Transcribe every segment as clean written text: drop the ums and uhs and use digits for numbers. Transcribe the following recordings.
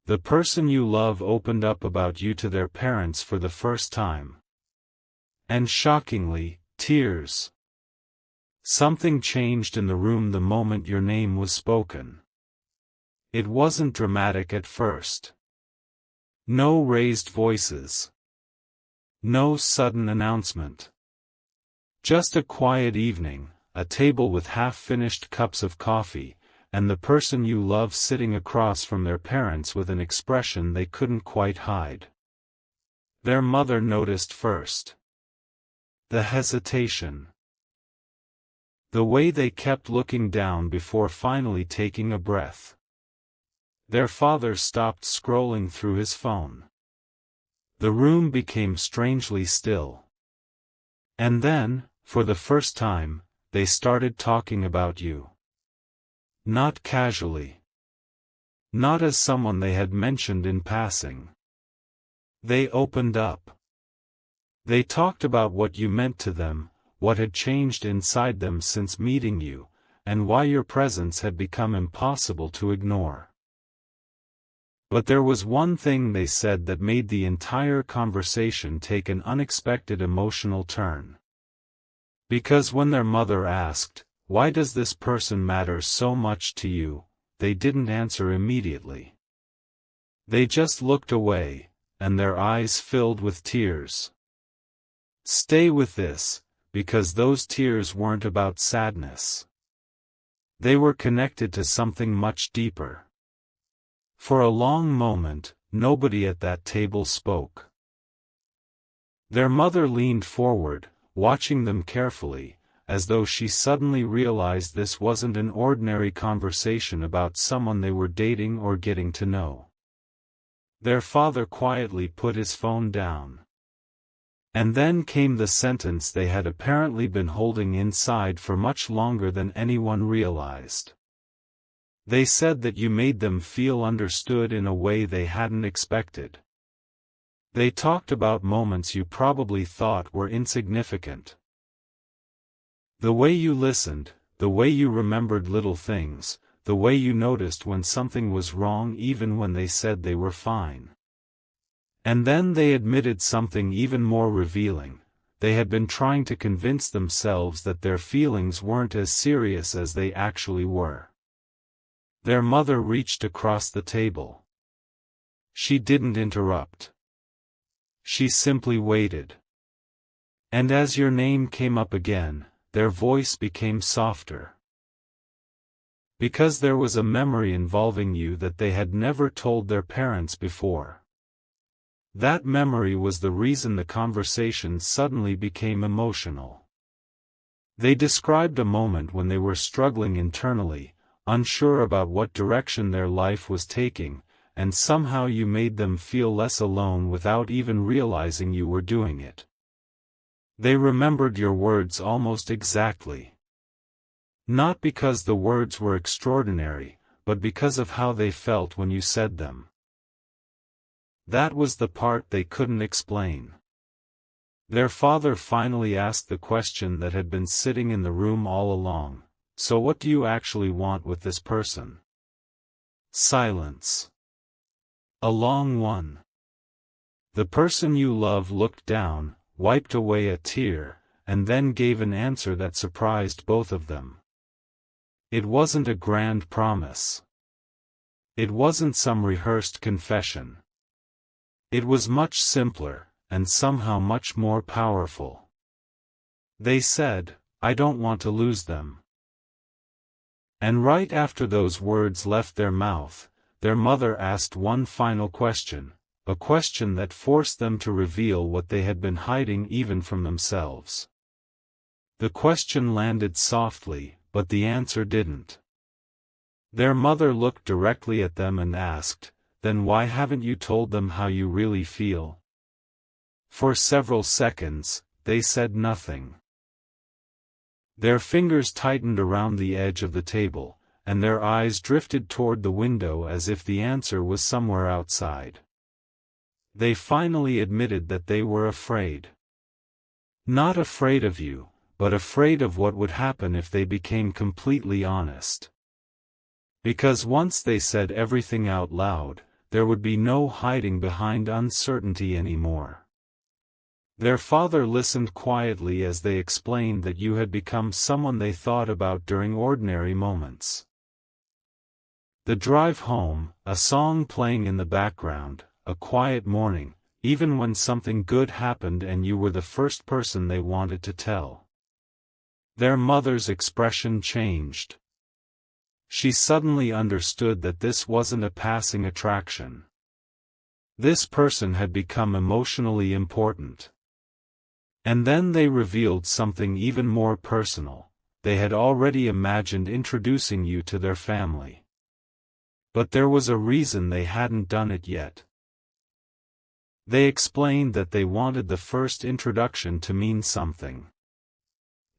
The person you love opened up about you to their parents for the first time. And shockingly, tears. Something changed in the room the moment your name was spoken. It wasn't dramatic at first. No raised voices. No sudden announcement. Just a quiet evening, a table with half-finished cups of coffee, and the person you love sitting across from their parents with an expression they couldn't quite hide. Their mother noticed first. The hesitation. The way they kept looking down before finally taking a breath. Their father stopped scrolling through his phone. The room became strangely still. And then, for the first time, they started talking about you. Not casually. Not as someone they had mentioned in passing. They opened up. They talked about what you meant to them, what had changed inside them since meeting you, and why your presence had become impossible to ignore. But there was one thing they said that made the entire conversation take an unexpected emotional turn. Because when their mother asked, "Why does this person matter so much to you?" they didn't answer immediately. They just looked away, and their eyes filled with tears. Stay with this, because those tears weren't about sadness. They were connected to something much deeper. For a long moment, nobody at that table spoke. Their mother leaned forward, watching them carefully, as though she suddenly realized this wasn't an ordinary conversation about someone they were dating or getting to know. Their father quietly put his phone down. And then came the sentence they had apparently been holding inside for much longer than anyone realized. They said that you made them feel understood in a way they hadn't expected. They talked about moments you probably thought were insignificant. The way you listened, the way you remembered little things, the way you noticed when something was wrong even when they said they were fine. And then they admitted something even more revealing. They had been trying to convince themselves that their feelings weren't as serious as they actually were. Their mother reached across the table. She didn't interrupt. She simply waited. And as your name came up again, their voice became softer. Because there was a memory involving you that they had never told their parents before. That memory was the reason the conversation suddenly became emotional. They described a moment when they were struggling internally, unsure about what direction their life was taking, and somehow you made them feel less alone without even realizing you were doing it. They remembered your words almost exactly. Not because the words were extraordinary, but because of how they felt when you said them. That was the part they couldn't explain. Their father finally asked the question that had been sitting in the room all along. So what do you actually want with this person? Silence. A long one. The person you love looked down, wiped away a tear, and then gave an answer that surprised both of them. It wasn't a grand promise. It wasn't some rehearsed confession. It was much simpler, and somehow much more powerful. They said, "I don't want to lose them." And right after those words left their mouth, their mother asked one final question, a question that forced them to reveal what they had been hiding even from themselves. The question landed softly, but the answer didn't. Their mother looked directly at them and asked, "Then why haven't you told them how you really feel?" For several seconds, they said nothing. Their fingers tightened around the edge of the table, and their eyes drifted toward the window as if the answer was somewhere outside. They finally admitted that they were afraid. Not afraid of you, but afraid of what would happen if they became completely honest. Because once they said everything out loud, there would be no hiding behind uncertainty anymore. Their father listened quietly as they explained that you had become someone they thought about during ordinary moments. The drive home, a song playing in the background, a quiet morning, even when something good happened and you were the first person they wanted to tell. Their mother's expression changed. She suddenly understood that this wasn't a passing attraction. This person had become emotionally important. And then they revealed something even more personal: they had already imagined introducing you to their family. But there was a reason they hadn't done it yet. They explained that they wanted the first introduction to mean something.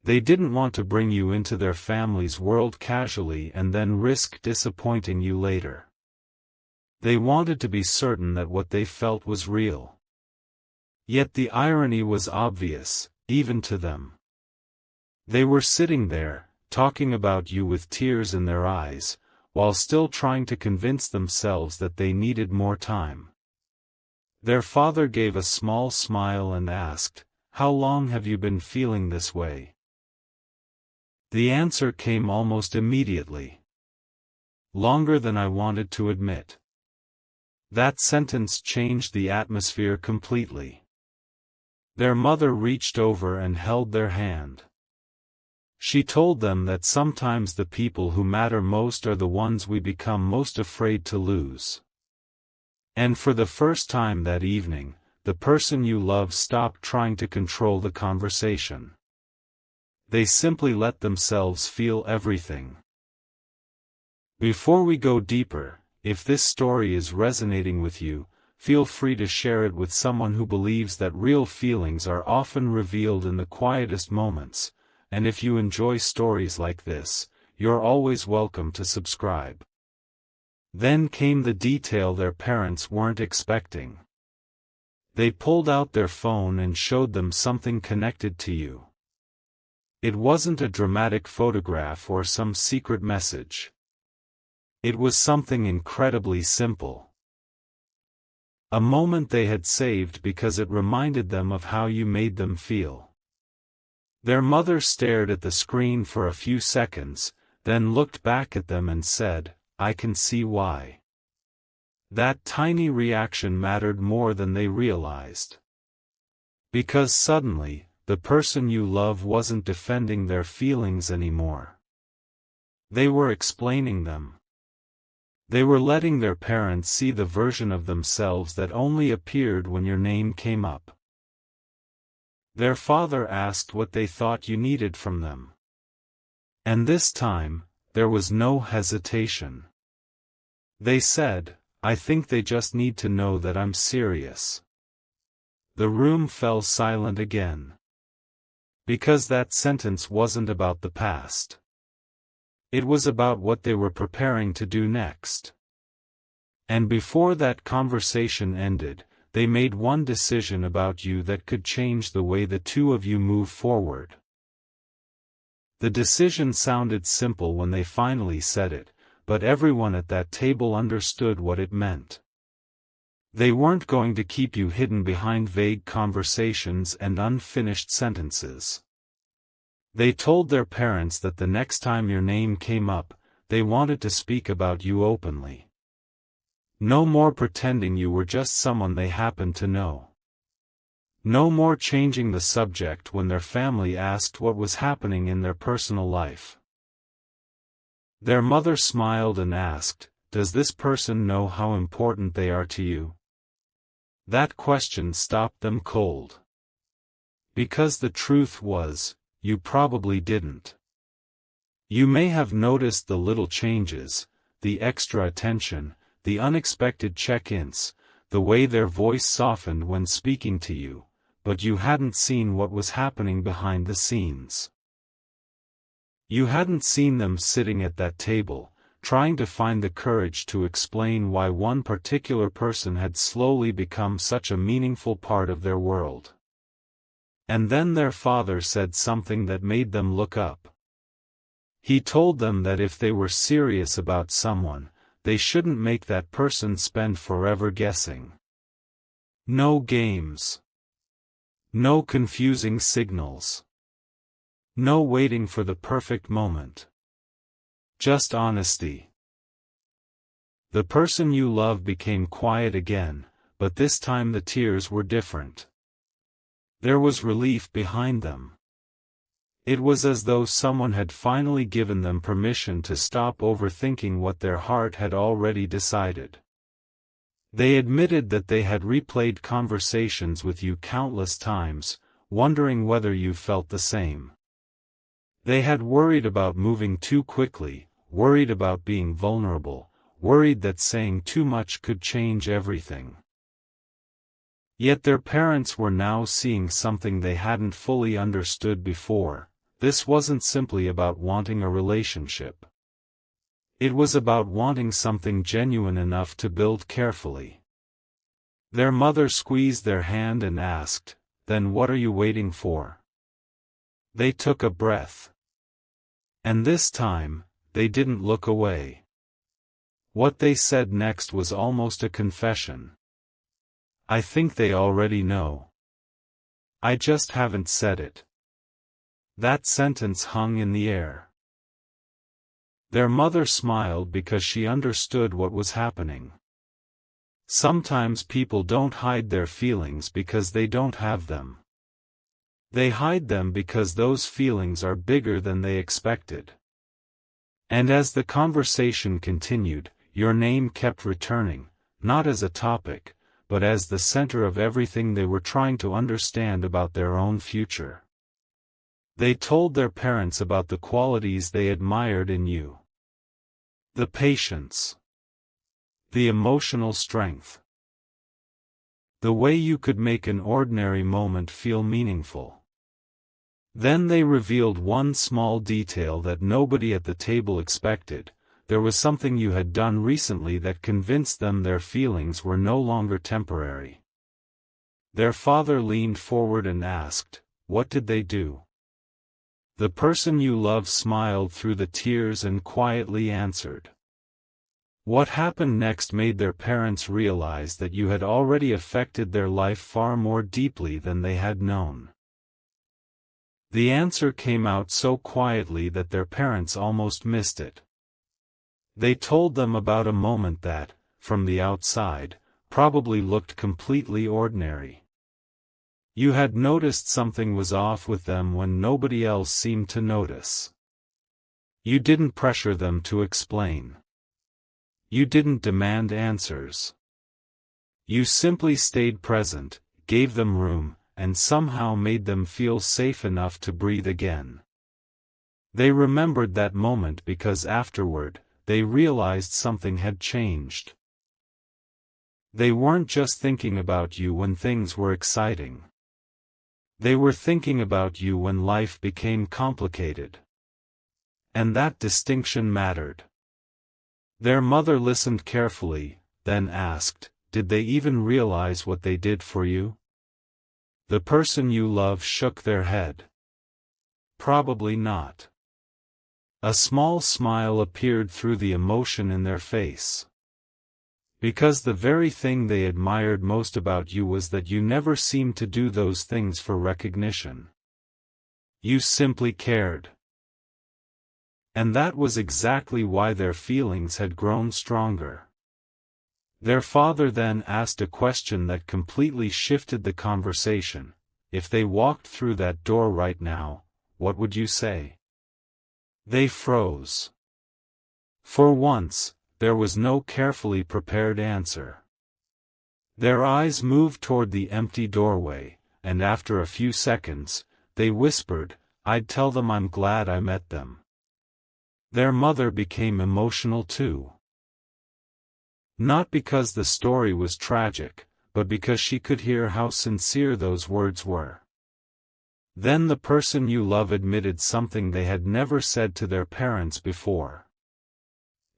They didn't want to bring you into their family's world casually and then risk disappointing you later. They wanted to be certain that what they felt was real. Yet the irony was obvious, even to them. They were sitting there, talking about you with tears in their eyes, while still trying to convince themselves that they needed more time. Their father gave a small smile and asked, "How long have you been feeling this way?" The answer came almost immediately. "Longer than I wanted to admit." That sentence changed the atmosphere completely. Their mother reached over and held their hand. She told them that sometimes the people who matter most are the ones we become most afraid to lose. And for the first time that evening, the person you love stopped trying to control the conversation. They simply let themselves feel everything. Before we go deeper, if this story is resonating with you, feel free to share it with someone who believes that real feelings are often revealed in the quietest moments, and if you enjoy stories like this, you're always welcome to subscribe. Then came the detail their parents weren't expecting. They pulled out their phone and showed them something connected to you. It wasn't a dramatic photograph or some secret message. It was something incredibly simple. A moment they had saved because it reminded them of how you made them feel. Their mother stared at the screen for a few seconds, then looked back at them and said, "I can see why." That tiny reaction mattered more than they realized. Because suddenly, the person you love wasn't defending their feelings anymore. They were explaining them. They were letting their parents see the version of themselves that only appeared when your name came up. Their father asked what they thought you needed from them. And this time, there was no hesitation. They said, "I think they just need to know that I'm serious." The room fell silent again. Because that sentence wasn't about the past. It was about what they were preparing to do next. And before that conversation ended, they made one decision about you that could change the way the two of you move forward. The decision sounded simple when they finally said it, but everyone at that table understood what it meant. They weren't going to keep you hidden behind vague conversations and unfinished sentences. They told their parents that the next time your name came up, they wanted to speak about you openly. No more pretending you were just someone they happened to know. No more changing the subject when their family asked what was happening in their personal life. Their mother smiled and asked, "Does this person know how important they are to you?" That question stopped them cold. Because the truth was, you probably didn't. You may have noticed the little changes, the extra attention, the unexpected check-ins, the way their voice softened when speaking to you, but you hadn't seen what was happening behind the scenes. You hadn't seen them sitting at that table, trying to find the courage to explain why one particular person had slowly become such a meaningful part of their world. And then their father said something that made them look up. He told them that if they were serious about someone, they shouldn't make that person spend forever guessing. No games. No confusing signals. No waiting for the perfect moment. Just honesty. The person you love became quiet again, but this time the tears were different. There was relief behind them. It was as though someone had finally given them permission to stop overthinking what their heart had already decided. They admitted that they had replayed conversations with you countless times, wondering whether you felt the same. They had worried about moving too quickly, worried about being vulnerable, worried that saying too much could change everything. Yet their parents were now seeing something they hadn't fully understood before. This wasn't simply about wanting a relationship. It was about wanting something genuine enough to build carefully. Their mother squeezed their hand and asked, "Then what are you waiting for?" They took a breath. And this time, they didn't look away. What they said next was almost a confession. "I think they already know. I just haven't said it." That sentence hung in the air. Their mother smiled because she understood what was happening. Sometimes people don't hide their feelings because they don't have them. They hide them because those feelings are bigger than they expected. And as the conversation continued, your name kept returning, not as a topic, but as the center of everything they were trying to understand about their own future. They told their parents about the qualities they admired in you. The patience. The emotional strength. The way you could make an ordinary moment feel meaningful. Then they revealed one small detail that nobody at the table expected. There was something you had done recently that convinced them their feelings were no longer temporary. Their father leaned forward and asked, "What did they do?" The person you love smiled through the tears and quietly answered. What happened next made their parents realize that you had already affected their life far more deeply than they had known. The answer came out so quietly that their parents almost missed it. They told them about a moment that, from the outside, probably looked completely ordinary. You had noticed something was off with them when nobody else seemed to notice. You didn't pressure them to explain. You didn't demand answers. You simply stayed present, gave them room, and somehow made them feel safe enough to breathe again. They remembered that moment because afterward, they realized something had changed. They weren't just thinking about you when things were exciting. They were thinking about you when life became complicated. And that distinction mattered. Their mother listened carefully, then asked, "Did they even realize what they did for you?" The person you love shook their head. "Probably not." A small smile appeared through the emotion in their face. Because the very thing they admired most about you was that you never seemed to do those things for recognition. You simply cared. And that was exactly why their feelings had grown stronger. Their father then asked a question that completely shifted the conversation. "If they walked through that door right now, what would you say?" They froze. For once, there was no carefully prepared answer. Their eyes moved toward the empty doorway, and after a few seconds, they whispered, "I'd tell them I'm glad I met them." Their mother became emotional too. Not because the story was tragic, but because she could hear how sincere those words were. Then the person you love admitted something they had never said to their parents before.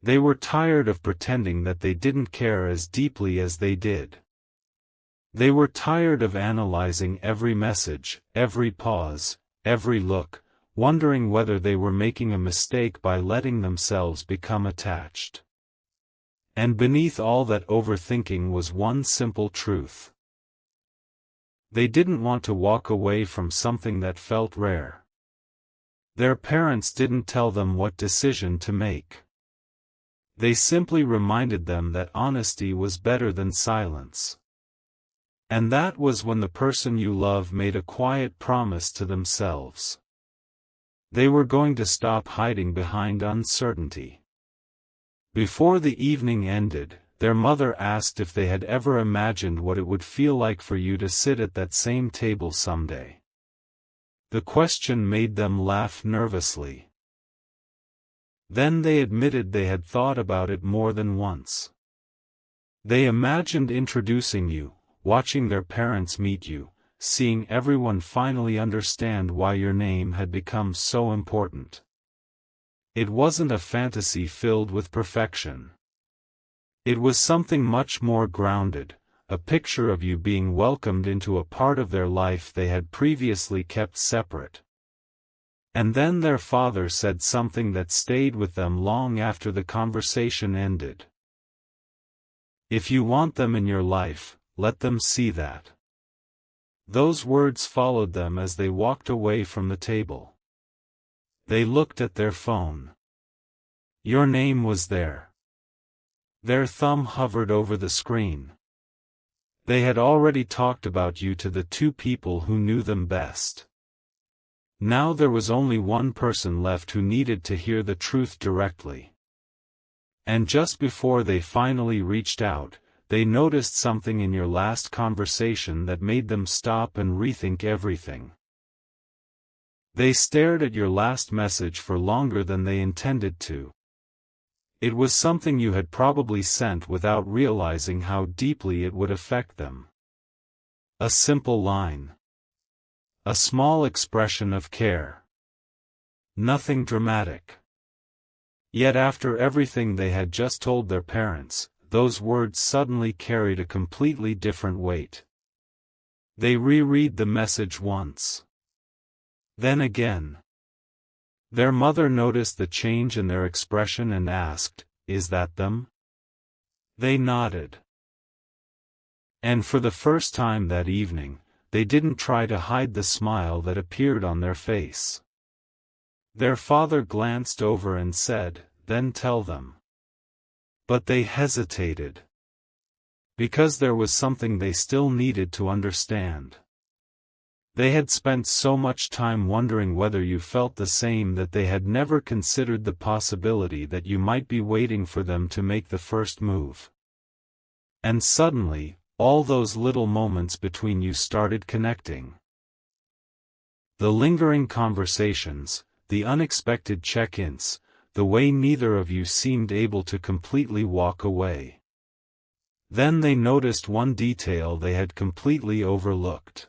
They were tired of pretending that they didn't care as deeply as they did. They were tired of analyzing every message, every pause, every look, wondering whether they were making a mistake by letting themselves become attached. And beneath all that overthinking was one simple truth. They didn't want to walk away from something that felt rare. Their parents didn't tell them what decision to make. They simply reminded them that honesty was better than silence. And that was when the person you love made a quiet promise to themselves. They were going to stop hiding behind uncertainty. Before the evening ended, their mother asked if they had ever imagined what it would feel like for you to sit at that same table someday. The question made them laugh nervously. Then they admitted they had thought about it more than once. They imagined introducing you, watching their parents meet you, seeing everyone finally understand why your name had become so important. It wasn't a fantasy filled with perfection. It was something much more grounded, a picture of you being welcomed into a part of their life they had previously kept separate. And then their father said something that stayed with them long after the conversation ended. If you want them in your life, let them see that. Those words followed them as they walked away from the table. They looked at their phone. Your name was there. Their thumb hovered over the screen. They had already talked about you to the two people who knew them best. Now there was only one person left who needed to hear the truth directly. And just before they finally reached out, they noticed something in your last conversation that made them stop and rethink everything. They stared at your last message for longer than they intended to. It was something you had probably sent without realizing how deeply it would affect them. A simple line. A small expression of care. Nothing dramatic. Yet after everything they had just told their parents, those words suddenly carried a completely different weight. They reread the message once. Then again. Their mother noticed the change in their expression and asked, "Is that them?" They nodded. And for the first time that evening, they didn't try to hide the smile that appeared on their face. Their father glanced over and said, "Then tell them." But they hesitated. Because there was something they still needed to understand. They had spent so much time wondering whether you felt the same that they had never considered the possibility that you might be waiting for them to make the first move. And suddenly, all those little moments between you started connecting. The lingering conversations, the unexpected check-ins, the way neither of you seemed able to completely walk away. Then they noticed one detail they had completely overlooked.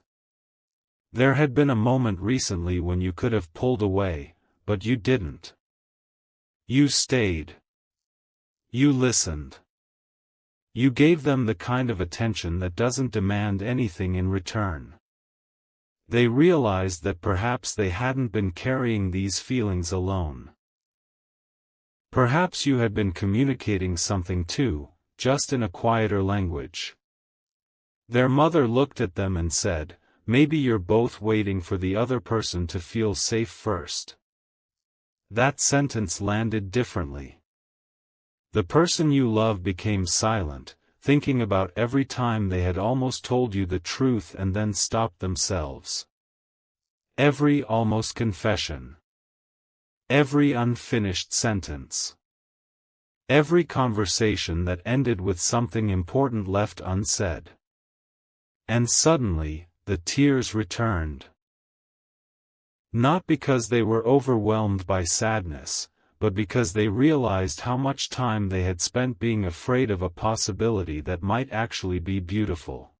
There had been a moment recently when you could have pulled away, but you didn't. You stayed. You listened. You gave them the kind of attention that doesn't demand anything in return. They realized that perhaps they hadn't been carrying these feelings alone. Perhaps you had been communicating something too, just in a quieter language. Their mother looked at them and said, "Maybe you're both waiting for the other person to feel safe first." That sentence landed differently. The person you love became silent, thinking about every time they had almost told you the truth and then stopped themselves. Every almost confession. Every unfinished sentence. Every conversation that ended with something important left unsaid. And suddenly, the tears returned. Not because they were overwhelmed by sadness, but because they realized how much time they had spent being afraid of a possibility that might actually be beautiful.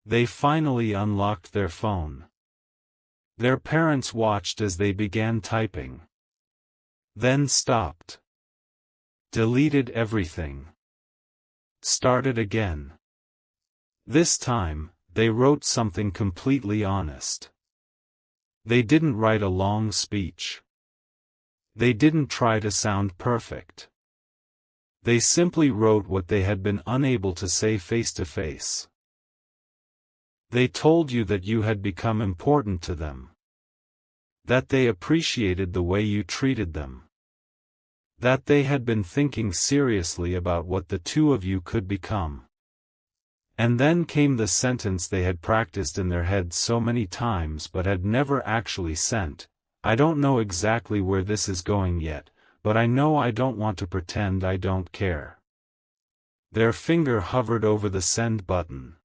They finally unlocked their phone. Their parents watched as they began typing. Then stopped. Deleted everything. Started again. This time, they wrote something completely honest. They didn't write a long speech. They didn't try to sound perfect. They simply wrote what they had been unable to say face to face. They told you that you had become important to them. That they appreciated the way you treated them. That they had been thinking seriously about what the two of you could become. And then came the sentence they had practiced in their heads so many times but had never actually sent: I don't know exactly where this is going yet, but I know I don't want to pretend I don't care. Their finger hovered over the send button.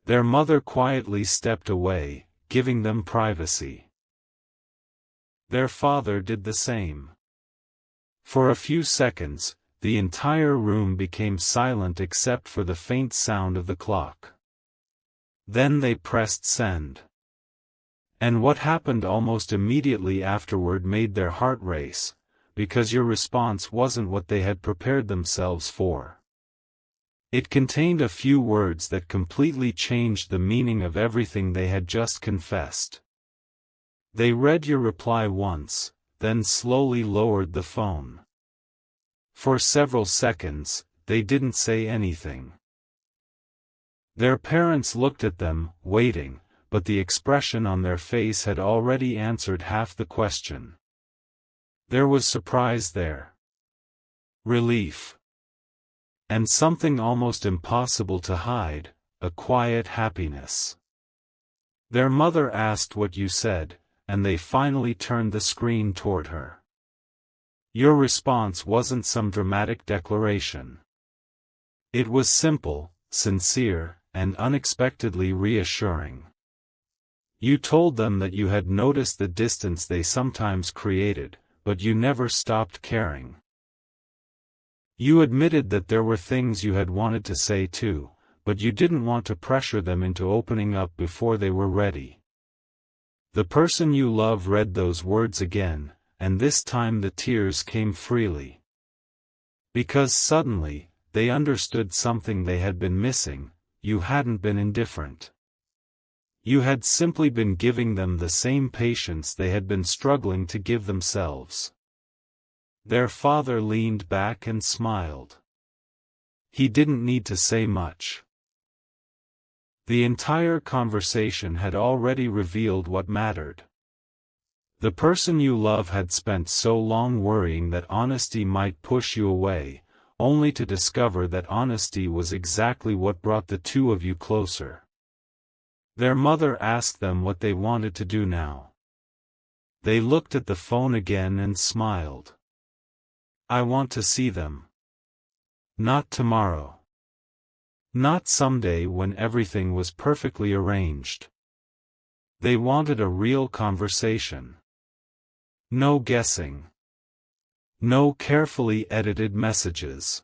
Their mother quietly stepped away, giving them privacy. Their father did the same. For a few seconds, the entire room became silent except for the faint sound of the clock. Then they pressed send. And what happened almost immediately afterward made their heart race, because your response wasn't what they had prepared themselves for. It contained a few words that completely changed the meaning of everything they had just confessed. They read your reply once, then slowly lowered the phone. For several seconds, they didn't say anything. Their parents looked at them, waiting, but the expression on their face had already answered half the question. There was surprise there. Relief. And something almost impossible to hide, a quiet happiness. Their mother asked what you said, and they finally turned the screen toward her. Your response wasn't some dramatic declaration. It was simple, sincere, and unexpectedly reassuring. You told them that you had noticed the distance they sometimes created, but you never stopped caring. You admitted that there were things you had wanted to say too, but you didn't want to pressure them into opening up before they were ready. The person you love read those words again, and this time the tears came freely. Because suddenly, they understood something they had been missing: you hadn't been indifferent. You had simply been giving them the same patience they had been struggling to give themselves. Their father leaned back and smiled. He didn't need to say much. The entire conversation had already revealed what mattered. The person you love had spent so long worrying that honesty might push you away, only to discover that honesty was exactly what brought the two of you closer. Their mother asked them what they wanted to do now. They looked at the phone again and smiled. I want to see them. Not tomorrow. Not someday when everything was perfectly arranged. They wanted a real conversation. No guessing. No carefully edited messages.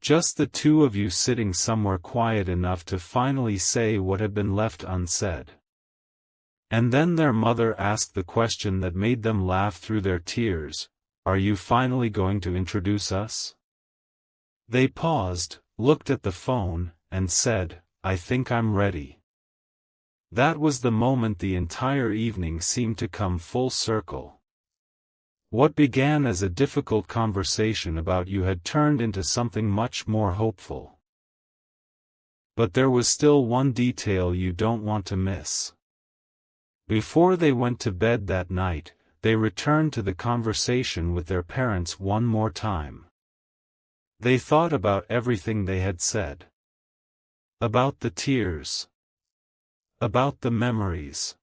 Just the two of you sitting somewhere quiet enough to finally say what had been left unsaid. And then their mother asked the question that made them laugh through their tears: Are you finally going to introduce us? They paused, looked at the phone, and said, I think I'm ready. That was the moment the entire evening seemed to come full circle. What began as a difficult conversation about you had turned into something much more hopeful. But there was still one detail you don't want to miss. Before they went to bed that night, they returned to the conversation with their parents one more time. They thought about everything they had said. About the tears. About the memories.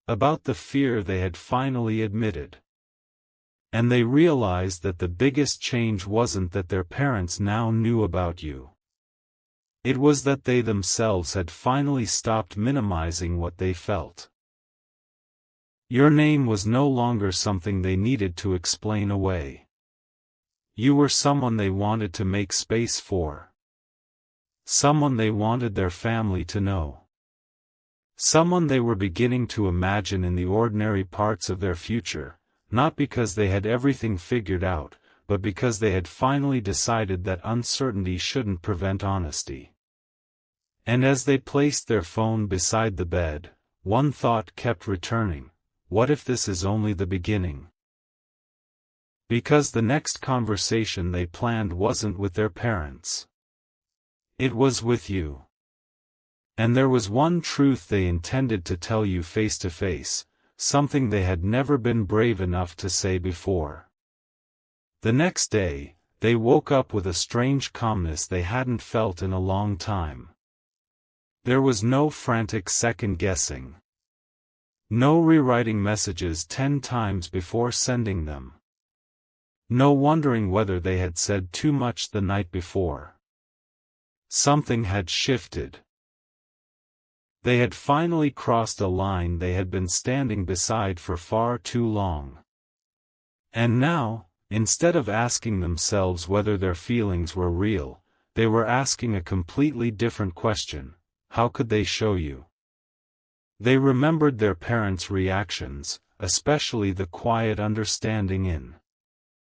About the fear they had finally admitted. And they realized that the biggest change wasn't that their parents now knew about you. It was that they themselves had finally stopped minimizing what they felt. Your name was no longer something they needed to explain away. You were someone they wanted to make space for. Someone they wanted their family to know. Someone they were beginning to imagine in the ordinary parts of their future, not because they had everything figured out, but because they had finally decided that uncertainty shouldn't prevent honesty. And as they placed their phone beside the bed, one thought kept returning: what if this is only the beginning? Because the next conversation they planned wasn't with their parents. It was with you. And there was one truth they intended to tell you face to face, something they had never been brave enough to say before. The next day, they woke up with a strange calmness they hadn't felt in a long time. There was no frantic second-guessing. No rewriting messages 10 times before sending them. No wondering whether they had said too much the night before. Something had shifted. They had finally crossed a line they had been standing beside for far too long. And now, instead of asking themselves whether their feelings were real, they were asking a completely different question: how could they show you? They remembered their parents' reactions, especially the quiet understanding in